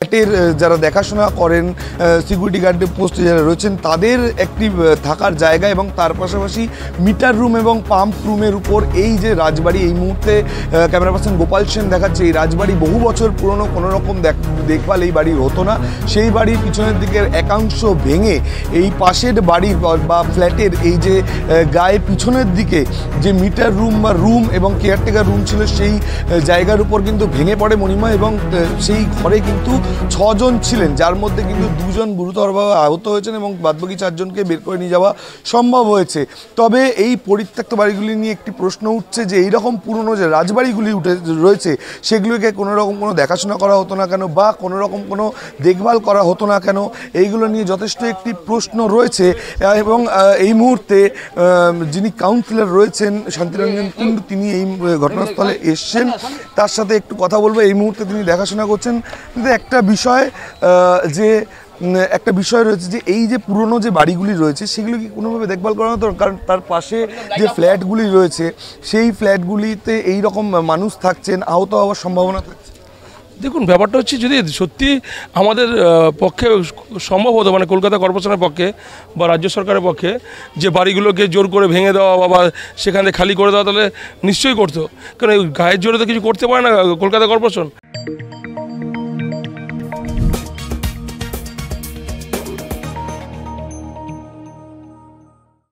ফ্ল্যাটের যারা দেখাশোনা করেন, সিকিউরিটি গার্ডের পোস্টে যারা রয়েছেন, তাদের একটি থাকার জায়গা এবং তার পাশাপাশি মিটার রুম এবং পাম্প রুমের উপর এই যে রাজবাড়ি, এই মুহূর্তে ক্যামেরা পার্সন গোপাল সেন দেখাচ্ছে এই রাজবাড়ি বহু বছর পুরনো, কোনো রকম দেখভাল এই বাড়ির হতো না। সেই বাড়ির পিছনের দিকের একাংশ ভেঙে এই পাশের বাড়ির বা ফ্ল্যাটের এই যে গায়ে পিছনের দিকে যে মিটার রুম বা রুম এবং কেয়ারটেকার রুম ছিল, সেই জায়গার উপর কিন্তু ভেঙে পড়ে মণিমা এবং সেই ঘরে কিন্তু 6 জন ছিলেন, যার মধ্যে কিন্তু 2 জন গুরুতরভাবে আহত হয়েছেন এবং বাদবাকি 4 জনকে বের করে নিয়ে যাওয়া সম্ভব হয়েছে। তবে এই পরিত্যক্ত বাড়িগুলি নিয়ে একটি প্রশ্ন উঠছে যে এইরকম পুরনো যে রাজবাড়িগুলি রয়েছে সেগুলিকে কোনো রকম কোনো দেখাশোনা করা হতো না কেন বা কোনো রকম কোনো দেখভাল করা হতো না কেন, এইগুলো নিয়ে যথেষ্ট একটি প্রশ্ন রয়েছে। এবং এই মুহূর্তে যিনি কাউন্সিলর রয়েছেন শান্তিরঞ্জন কুণ্ডু, তিনি এই ঘটনাস্থলে এসছেন, তার সাথে একটু কথা বলবো। এই মুহূর্তে তিনি দেখাশোনা করছেন। কিন্তু একটা বিষয় রয়েছে যে এই যে পুরনো যে বাড়িগুলি রয়েছে সেগুলো কি কোনোভাবে দেখভাল করা হতো? কারণ তার পাশে যে ফ্ল্যাটগুলি রয়েছে সেই ফ্ল্যাটগুলিতে এই রকম মানুষ থাকছেন, আহত হওয়ার সম্ভাবনা থাকছে। দেখুন, ব্যাপারটা হচ্ছে যদি সত্যি আমাদের পক্ষে সম্ভব হতো, মানে কলকাতা কর্পোরেশনের পক্ষে বা রাজ্য সরকারের পক্ষে, যে বাড়িগুলোকে জোর করে ভেঙে দেওয়া বা সেখানে খালি করে দেওয়া, তাহলে নিশ্চয়ই করতো। কারণ এই গায়ের জোরে তো কিছু করতে পারে না কলকাতা কর্পোরেশন।